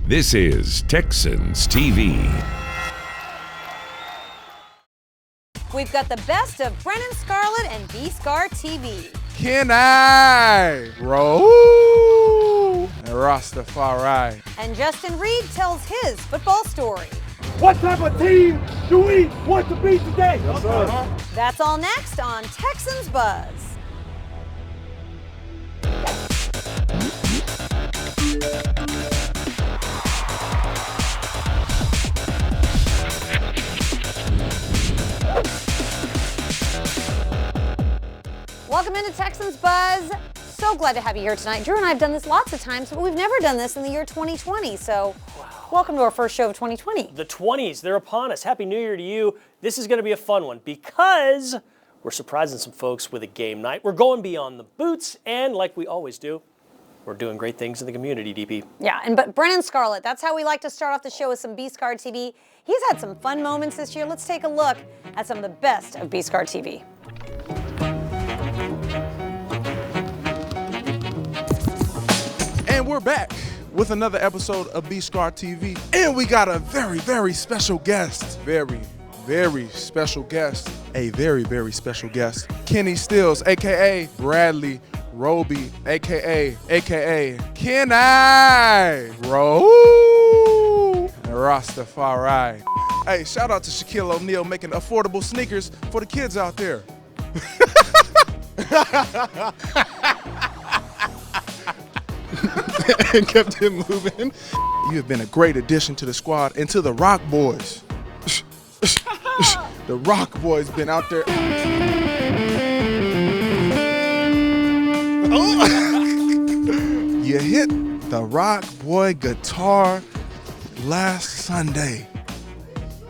This is Texans TV. We've got the best of Brennan Scarlett and B-Scar TV. Can I roll Rastafari? And Justin Reed tells his football story. What type of team do we want to be today? Yes, sir. That's all next on Texans Buzz. Welcome into Texans Buzz. So glad to have you here tonight. Drew and I have done this lots of times, but we've never done this in the year 2020. So welcome to our first show of 2020. The 20s, they're upon us. Happy New Year to you. This is going to be a fun one because we're surprising some folks with a game night. We're going beyond the boots, and like we always do, we're doing great things in the community, DP. Yeah, but Brennan Scarlett, that's how we like to start off the show with some B-Scar TV. He's had some fun moments this year. Let's take a look at some of the best of B-Scar TV. And we're back with another episode of B-Scar TV. And we got a very, very special guest. Very, very special guest. A very, very special guest. Kenny Stills, a.k.a. Bradley Roby, a.k.a. Can I roll Rastafari? Hey, shout out to Shaquille O'Neal making affordable sneakers for the kids out there. And kept it moving. You have been a great addition to the squad and to the Rock Boys. The Rock Boys been out there. You hit the Rock Boy guitar last Sunday.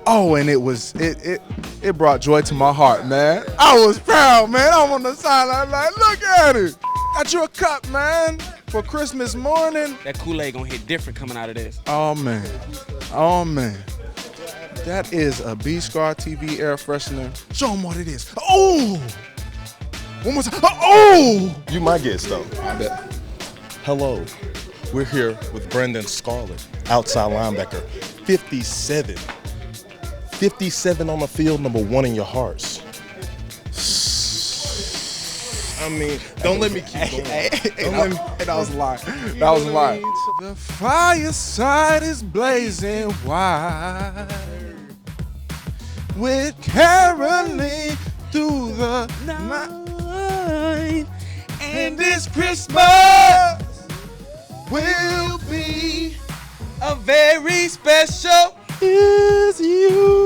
Oh, and it brought joy to my heart, man. I was proud, man. I'm on the sideline like, look at it. Got you a cup, man, for Christmas morning. That Kool-Aid gonna hit different coming out of this. Oh, man. Oh, man. That is a B-Scar TV air freshener. Show them what it is. Oh! One more time. Oh! You might get stoned. I bet. Hello. We're here with Brendan Scarlett, outside linebacker. 57. 57 on the field, number 1 in your hearts. I mean, don't let me keep going. That was a lie. That was a lie. The fireside is blazing wide with caroling through the night. And this Christmas will be A very special is you.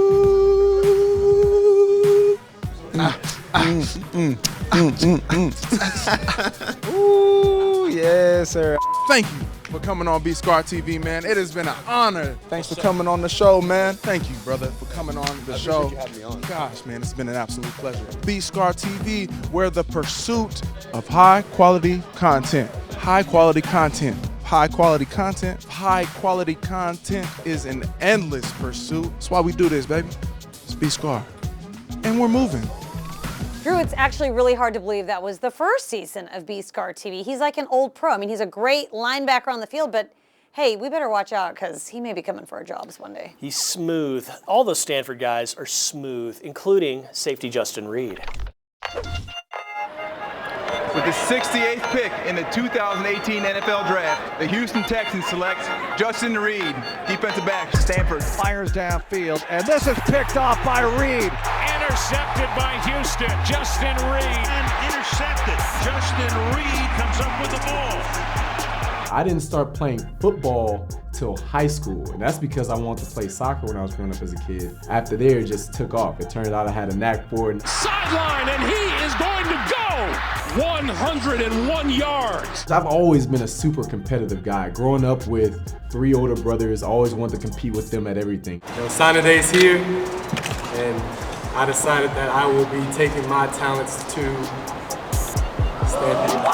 Ooh, yes, sir. Thank you for coming on B-Scar TV, man. It has been an honor. Thanks for coming on the show, man. Thank you, brother, for coming on the show. You having me on. Gosh, man, it's been an absolute pleasure. B-Scar TV, where the pursuit of high-quality content. High-quality content. High-quality content. High-quality content is an endless pursuit. That's why we do this, baby. It's B-Scar. And we're moving. Drew, it's actually really hard to believe that was the first season of B-Scar TV. He's like an old pro. I mean, he's a great linebacker on the field, but hey, we better watch out because he may be coming for our jobs one day. He's smooth. All those Stanford guys are smooth, including safety Justin Reed. With the 68th pick in the 2018 NFL Draft, the Houston Texans select Justin Reed, defensive back. Stanford fires downfield, and this is picked off by Reed. Intercepted by Houston. Justin Reed. And intercepted. Justin Reed comes up with the ball. I didn't start playing football till high school, and that's because I wanted to play soccer when I was growing up as a kid. After there, it just took off. It turned out I had a knack for it. Sideline, and he is going to go 101 yards. I've always been a super competitive guy. Growing up with 3 older brothers, I always wanted to compete with them at everything. Signing day is here, and I decided that I will be taking my talents to Stanford.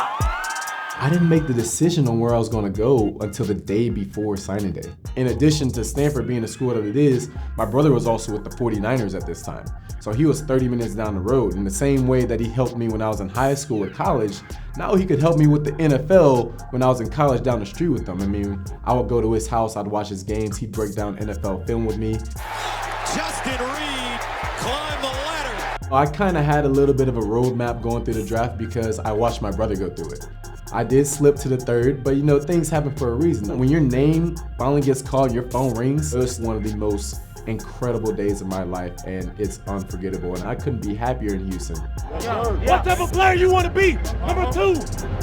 I didn't make the decision on where I was going to go until the day before signing day. In addition to Stanford being the school that it is, my brother was also with the 49ers at this time. So he was 30 minutes down the road. In the same way that he helped me when I was in high school or college, now he could help me with the NFL when I was in college down the street with him. I mean, I would go to his house, I'd watch his games, he'd break down NFL film with me. Justin Reed climbed the ladder. I kind of had a little bit of a roadmap going through the draft because I watched my brother go through it. I did slip to the third, but you know, things happen for a reason. When your name finally gets called, your phone rings, it's one of the most incredible days of my life, and it's unforgettable, and I couldn't be happier in Houston. What type of player you want to be? Number 2,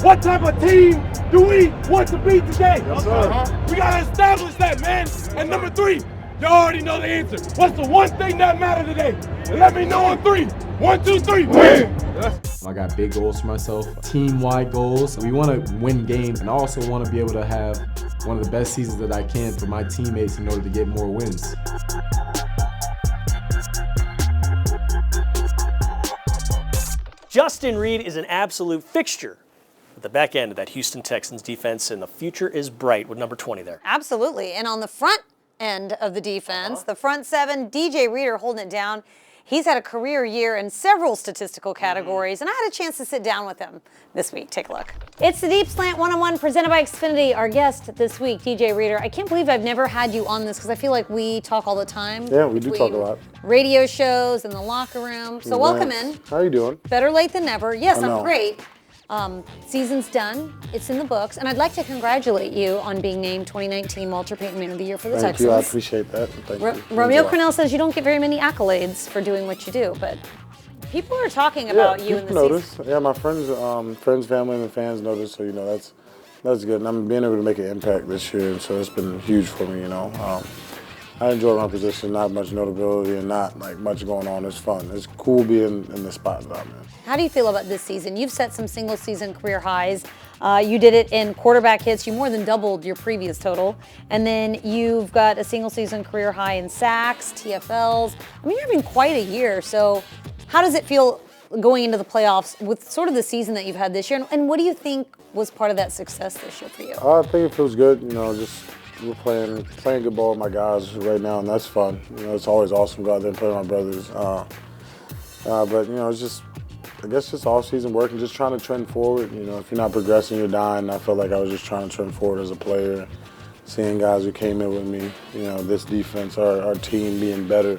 what type of team do we want to be today? Yes, sir. We got to establish that, man. And number 3, you already know the answer. What's the one thing that matters today? And let me know on 3. 1, 2, 3, win! I got big goals for myself, team-wide goals. We want to win games, and I also want to be able to have one of the best seasons that I can for my teammates in order to get more wins. Justin Reed is an absolute fixture at the back end of that Houston Texans defense, and the future is bright with number 20 there. Absolutely. And on the front end of the defense, the front 7, DJ Reader holding it down. He's had a career year in several statistical categories, and I had a chance to sit down with him this week. Take a look. It's the Deep Slant One-on-One presented by Xfinity. Our guest this week, DJ Reader. I can't believe I've never had you on this because I feel like we talk all the time. Yeah, we do talk a lot. Radio shows, in the locker room. So welcome in. How you doing? Better late than never. Yes, I'm great. Season's done. It's in the books. And I'd like to congratulate you on being named 2019 Walter Payton Man of the Year for the Texans. Thank you. I appreciate that. Thank you. Romeo Crennel says you don't get very many accolades for doing what you do, but people are talking about you in the season. Yeah, my friends, family, and the fans notice. So, you know, that's good. And I'm being able to make an impact this year, and so it's been huge for me, you know. I enjoy my position, not much notability and not like much going on. It's fun. It's cool being in the spotlight, man. How do you feel about this season? You've set some single season career highs. You did it in quarterback hits. You more than doubled your previous total. And then you've got a single season career high in sacks, TFLs. I mean, you're having quite a year. So how does it feel going into the playoffs with sort of the season that you've had this year? And what do you think was part of that success this year for you? I think it feels good. You know, just we're playing good ball with my guys right now, and that's fun. You know, it's always awesome to go out there and play with my brothers. But, you know, it's just, I guess just off-season work and just trying to trend forward. You know, if you're not progressing, you're dying. I felt like I was just trying to trend forward as a player, seeing guys who came in with me, you know, this defense, our team being better,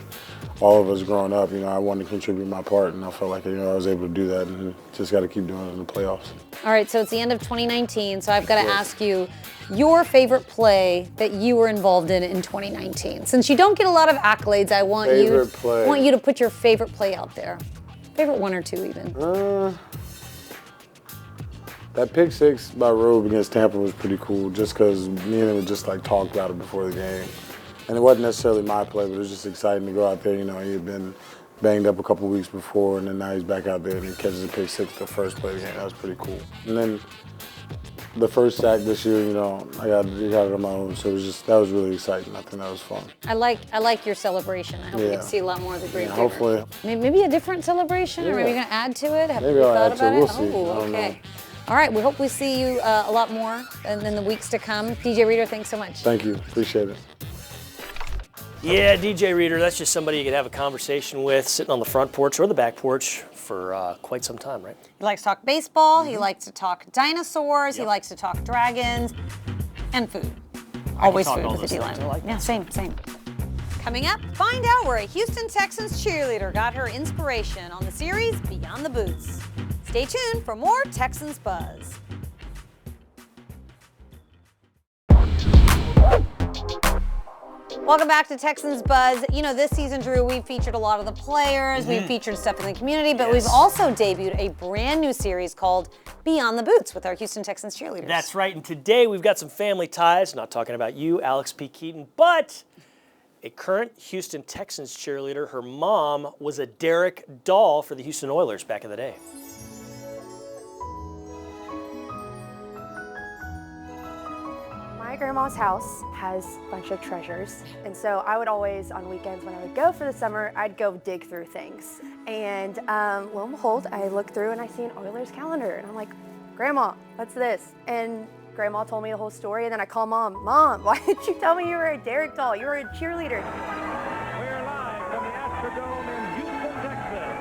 all of us growing up, you know, I wanted to contribute my part, and I felt like, you know, I was able to do that, and just got to keep doing it in the playoffs. All right, so it's the end of 2019, so I've got to ask you your favorite play that you were involved in 2019. Since you don't get a lot of accolades, I want you to put your favorite play out there. Favorite 1 or 2 even. That pick 6 by Robe against Tampa was pretty cool, just because me and him would just like talk about it before the game. And it wasn't necessarily my play, but it was just exciting to go out there. You know, he had been banged up a couple weeks before, and then now he's back out there and he catches a pick 6 the first play of the game. That was pretty cool. And then the first sack this year, you know, I got it on my own, so that was really exciting. I think that was fun. I like your celebration. I hope we can see a lot more of the great. Hopefully. Maybe a different celebration, or maybe you're gonna add to it. Have maybe you I'll thought add about to it. We'll see. Oh, okay. All right, we hope we see you a lot more in the weeks to come. DJ Reader, thanks so much. Thank you, appreciate it. Yeah, DJ Reader, that's just somebody you could have a conversation with sitting on the front porch or the back porch for quite some time, right? He likes to talk baseball, he likes to talk dinosaurs, he likes to talk dragons, and food. Always food with the D-line. Yeah, same. Coming up, find out where a Houston Texans cheerleader got her inspiration on the series Beyond the Boots. Stay tuned for more Texans Buzz. Welcome back to Texans Buzz. You know, this season, Drew, we've featured a lot of the players, we've featured stuff in the community, but we've also debuted a brand new series called Beyond the Boots with our Houston Texans cheerleaders. That's right, and today we've got some family ties, not talking about you, Alex P. Keaton, but a current Houston Texans cheerleader. Her mom was a Derek doll for the Houston Oilers back in the day. My grandma's house has a bunch of treasures, and so I would always, on weekends when I would go for the summer, I'd go dig through things. And lo and behold, I look through and I see an Oilers calendar, and I'm like, Grandma, what's this? And Grandma told me the whole story, and then I call Mom. Mom, why didn't you tell me you were a Derrick doll? You were a cheerleader. We're live from the Astrodome in Houston, Texas.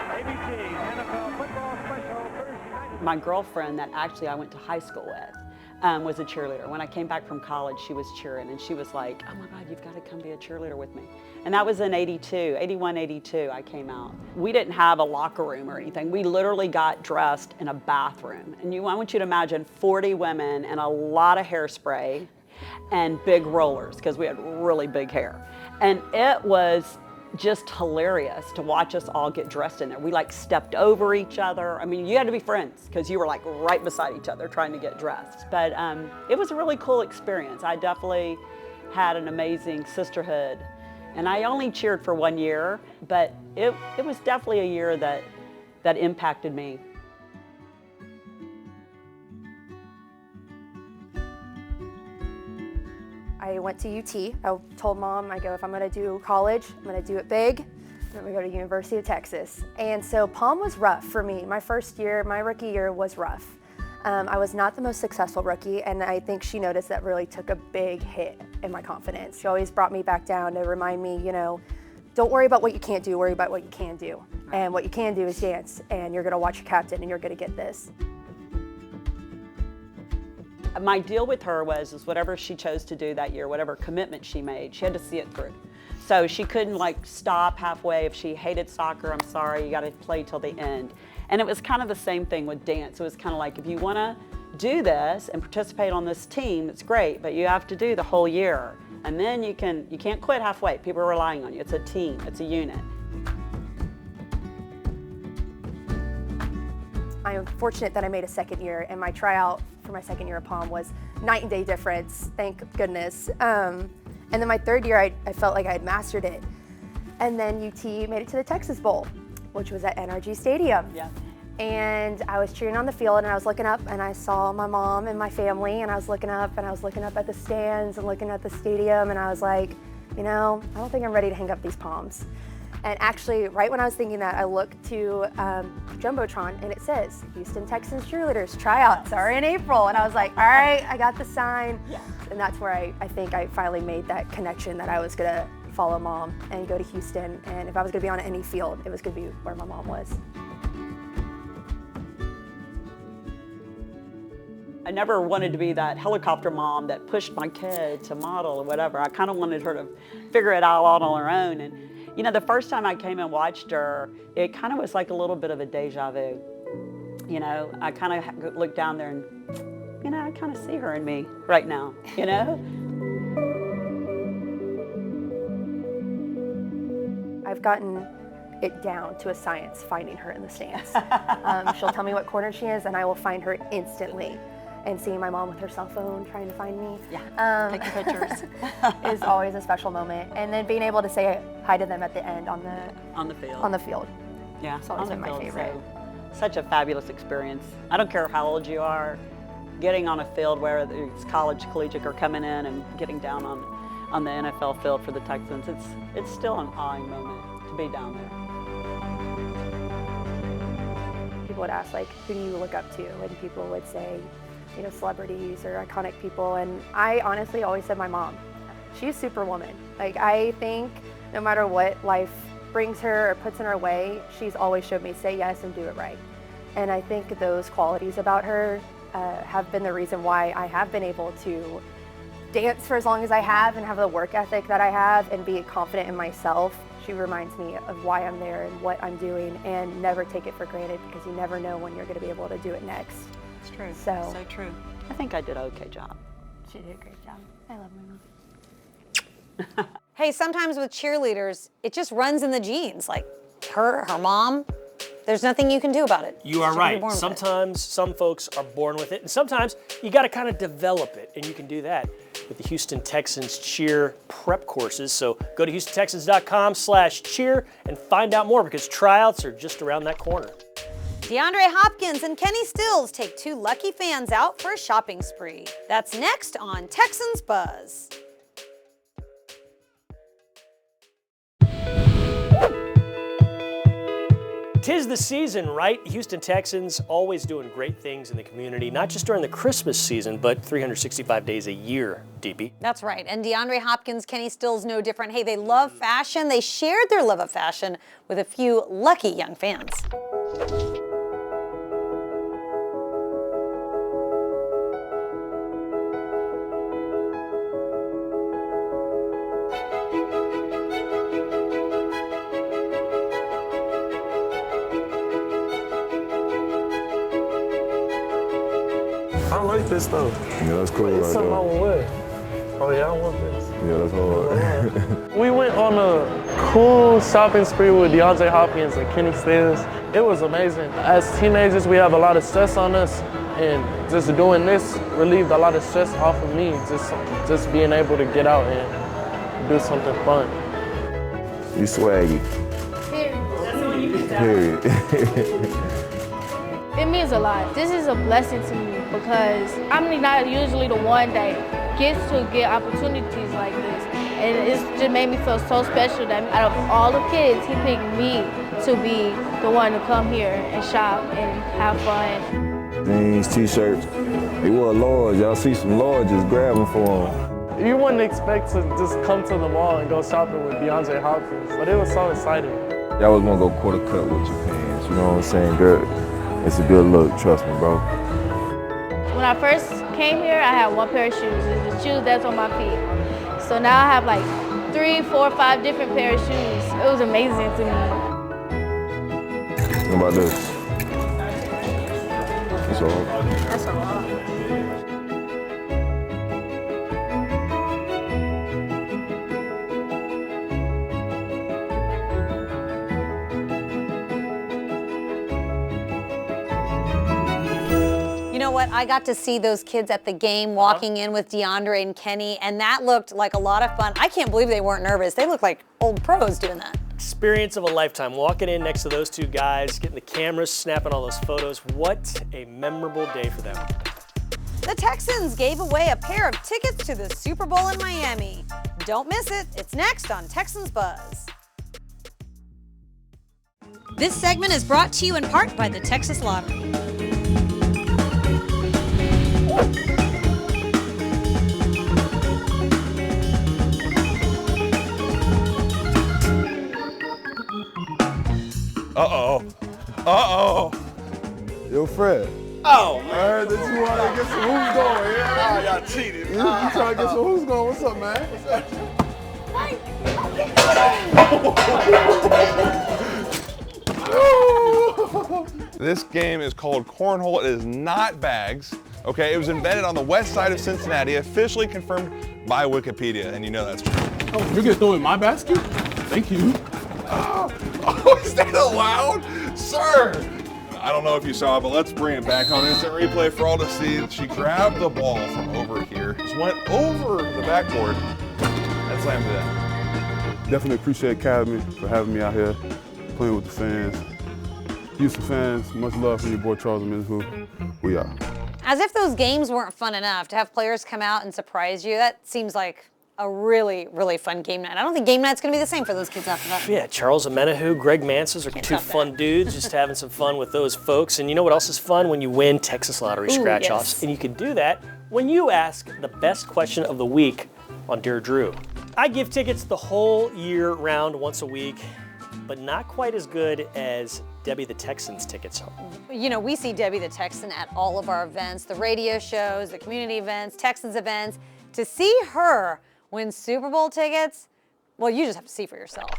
ABC NFL Football Special Thursday night. My girlfriend that actually I went to high school with was a cheerleader. When I came back from college, she was cheering, and she was like, oh my God, you've got to come be a cheerleader with me. And that was in 81, 82, I came out. We didn't have a locker room or anything. We literally got dressed in a bathroom. And I want you to imagine 40 women and a lot of hairspray and big rollers, because we had really big hair. And it was just hilarious to watch us all get dressed in there. We like stepped over each other. I mean, you had to be friends because you were like right beside each other trying to get dressed. But it was a really cool experience. I definitely had an amazing sisterhood. And I only cheered for 1 year, but it was definitely a year that impacted me. I went to UT. I told Mom, I go, if I'm gonna do college, I'm gonna do it big. I'm gonna go to University of Texas. And so Palm was rough for me. My first year, my rookie year was rough. I was not the most successful rookie, and I think she noticed that really took a big hit in my confidence. She always brought me back down to remind me, you know, don't worry about what you can't do, worry about what you can do. And what you can do is dance, and you're gonna watch your captain, and you're gonna get this. My deal with her was whatever she chose to do that year, whatever commitment she made, she had to see it through. So she couldn't like stop halfway. If she hated soccer, I'm sorry, you gotta play till the end. And it was kind of the same thing with dance. It was kind of like, if you wanna do this and participate on this team, it's great, but you have to do the whole year. And then you can't quit halfway. People are relying on you. It's a team, it's a unit. I am fortunate that I made a second year, and my tryout for my second year of Palm was night and day difference, thank goodness. And then my third year, I felt like I had mastered it. And then UT made it to the Texas Bowl, which was at NRG Stadium. Yeah. And I was cheering on the field, and I was looking up, and I saw my mom and my family, and I was looking up at the stands and looking at the stadium, and I was like, you know, I don't think I'm ready to hang up these palms. And actually, right when I was thinking that, I looked to Jumbotron, and it says, Houston Texans cheerleaders tryouts are in April. And I was like, all right, I got the sign. Yeah. And that's where I think I finally made that connection that I was gonna follow Mom and go to Houston. And if I was gonna be on any field, it was gonna be where my mom was. I never wanted to be that helicopter mom that pushed my kid to model or whatever. I kind of wanted her to figure it out all on her own. And you know, the first time I came and watched her, it kind of was like a little bit of a deja vu. You know, I kind of looked down there and, you know, I kind of see her in me right now, you know? I've gotten it down to a science finding her in the stands. She'll tell me what corner she is, and I will find her instantly. And seeing my mom with her cell phone trying to find me, taking pictures, is always a special moment. And then being able to say hi to them at the end on the field. Yeah, it's always on been the my field. favorite. So, such a fabulous experience. I don't care how old you are, getting on a field where it's college, collegiate, or coming in and getting down on the NFL field for the Texans. It's still an awing moment to be down there. People would ask, like, who do you look up to? And people would say, you know, celebrities or iconic people. And I honestly always said my mom. She's Superwoman. Like, I think no matter what life brings her or puts in her way, she's always showed me say yes and do it right. And I think those qualities about her have been the reason why I have been able to dance for as long as I have and have the work ethic that I have and be confident in myself. She reminds me of why I'm there and what I'm doing, and never take it for granted, because you never know when you're going to be able to do it next. It's true. So true. I think I did an okay job. She did a great job. I love my mom. Hey, sometimes with cheerleaders, it just runs in the genes. Like her mom, there's nothing you can do about it. You are right. Sometimes some folks are born with it, and sometimes you got to kind of develop it, and you can do that with the Houston Texans cheer prep courses. So go to HoustonTexans.com/cheer and find out more, because tryouts are just around that corner. DeAndre Hopkins and Kenny Stills take two lucky fans out for a shopping spree. That's next on Texans Buzz. 'Tis the season, right? Houston Texans always doing great things in the community, not just during the Christmas season, but 365 days a year, DB. That's right. And DeAndre Hopkins, Kenny Stills no different. Hey, they love fashion. They shared their love of fashion with a few lucky young fans. I like this though. Yeah, that's cool. It's right something there. I would wear. Oh yeah, I want this. Yeah, that's hard. We went on a cool shopping spree with DeAndre Hopkins and Kenny Stills. It was amazing. As teenagers, we have a lot of stress on us, and just doing this relieved a lot of stress off of me. Just being able to get out and do something fun. You swaggy. Period. It means a lot. This is a blessing to me because I'm not usually the one that gets to get opportunities like this. And it's just made me feel so special that out of all the kids, he picked me to be the one to come here and shop and have fun. Jeans, t-shirts. They wore Lords. Y'all see some Lords, just grab them for them. You wouldn't expect to just come to the mall and go shopping with DeAndre Hopkins, but it was so exciting. Y'all always want to go quarter cut with your pants, you know what I'm saying, girl? It's a good look, trust me, bro. When I first came here, I had one pair of shoes. It's the shoes that's on my feet. So now I have like 3, 4, 5 different pair of shoes. It was amazing to me. How about this? That's all. That's a lot. You know what? I got to see those kids at the game walking in with DeAndre and Kenny, and that looked like a lot of fun. I can't believe they weren't nervous. They looked like old pros doing that. Experience of a lifetime, walking in next to those two guys, getting the cameras, snapping all those photos. What a memorable day for them. The Texans gave away a pair of tickets to the Super Bowl in Miami. Don't miss it. It's next on Texans Buzz. This segment is brought to you in part by the Texas Lottery. Uh-oh. Uh-oh. Yo, Fred. Oh, man. I heard that you want to get some who's going, yeah? Oh, y'all cheated. You trying to get some who's going. What's up, man? What's up? This game is called Cornhole. It is not bags. Okay, it was invented on the west side of Cincinnati, officially confirmed by Wikipedia, and you know that's true. Oh, you're gonna throw in my basket? Thank you. Oh, is that allowed? Sir! I don't know if you saw it, but let's bring it back on instant replay for all to see. She grabbed the ball from over here, just went over the backboard, and slammed it in. Definitely appreciate Academy for having me out here, playing with the fans. Houston fans, much love from your boy Charles and who we are. As if those games weren't fun enough, to have players come out and surprise you, that seems like a really, really fun game night. I don't think game night's gonna be the same for those kids after that. Yeah, Charles Amenahu, Greg Manses are two fun dudes, just having some fun with those folks. And you know what else is fun? When you win Texas Lottery scratch-offs. And you can do that when you ask the best question of the week on Dear Drew. I give tickets the whole year round, once a week, but not quite as good as Debbie the Texan's tickets. You know, we see Debbie the Texan at all of our events, the radio shows, the community events, Texans events. To see her win Super Bowl tickets, well, you just have to see for yourself.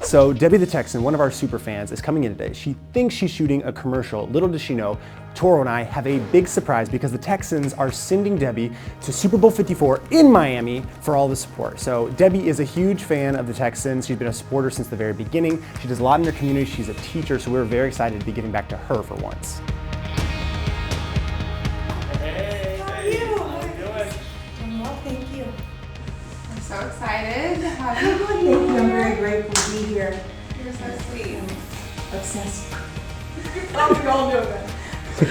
So Debbie the Texan, one of our super fans, is coming in today. She thinks she's shooting a commercial. Little does she know, Toro and I have a big surprise because the Texans are sending Debbie to Super Bowl 54 in Miami for all the support. So Debbie is a huge fan of the Texans. She's been a supporter since the very beginning. She does a lot in her community. She's a teacher, so we're very excited to be giving back to her for once. Hey, how are you? How are you doing? I'm well, thank you. I'm so excited. Thank you. I'm very grateful to be here. You're so sweet. I'm obsessed. Oh, we all know that. So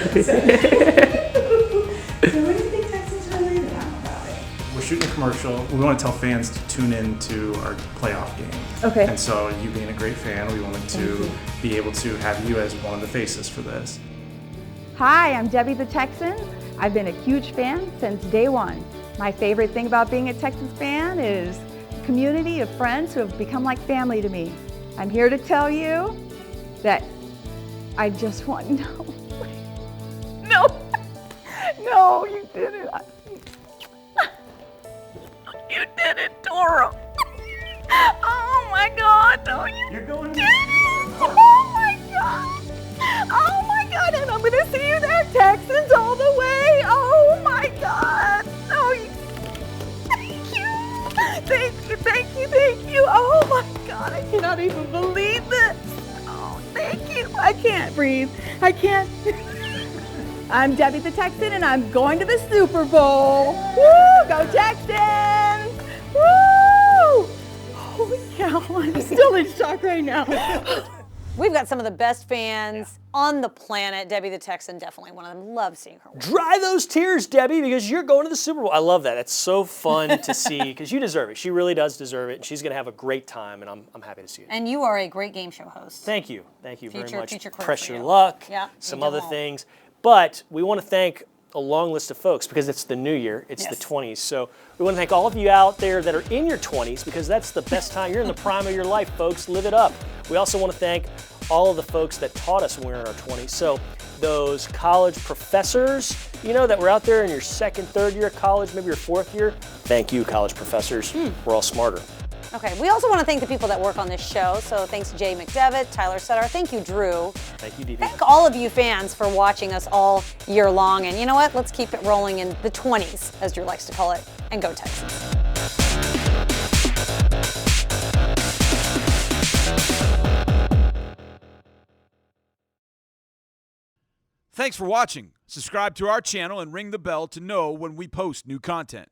what do you think Texans really about it? We're shooting a commercial. We want to tell fans to tune in to our playoff game. Okay. And so you being a great fan, we wanted to be able to have you as one of the faces for this. Hi, I'm Debbie the Texan. I've been a huge fan since day one. My favorite thing about being a Texans fan is the community of friends who have become like family to me. I'm here to tell you that I just want no. No, you didn't. You did it, Toro. Oh my God, no, you're going to. Oh my God. Oh my God, and I'm gonna see you there, Texans, all the way. Oh my God. Oh, thank you. Oh my God, I cannot even believe this. Oh, thank you. I can't breathe. I can't. I'm Debbie the Texan, and I'm going to the Super Bowl. Woo! Go Texans! Woo! Holy cow, I'm still in shock right now. We've got some of the best fans on the planet. Debbie the Texan, definitely one of them. Love seeing her. Dry those tears, Debbie, because you're going to the Super Bowl. I love that. It's so fun to see because you deserve it. She really does deserve it, and she's going to have a great time, and I'm happy to see it. And you are a great game show host. Thank you. Thank you very much. Future career Pressure for you. Luck, Yeah, some you other do. things. But we want to thank a long list of folks because it's the new year, it's the 20s. So we want to thank all of you out there that are in your 20s because that's the best time. You're in the prime of your life, folks. Live it up. We also want to thank all of the folks that taught us when we were in our 20s. So those college professors, you know, that were out there in your second, third year of college, maybe your fourth year. Thank you, college professors. We're all smarter. Okay, we also want to thank the people that work on this show. So thanks to Jay McDevitt, Tyler Sutter. Thank you, Drew. Thank you, DB. Thank all of you fans for watching us all year long. And you know what? Let's keep it rolling in the 20s, as Drew likes to call it, and go Texans. Thanks for watching. Subscribe to our channel and ring the bell to know when we post new content.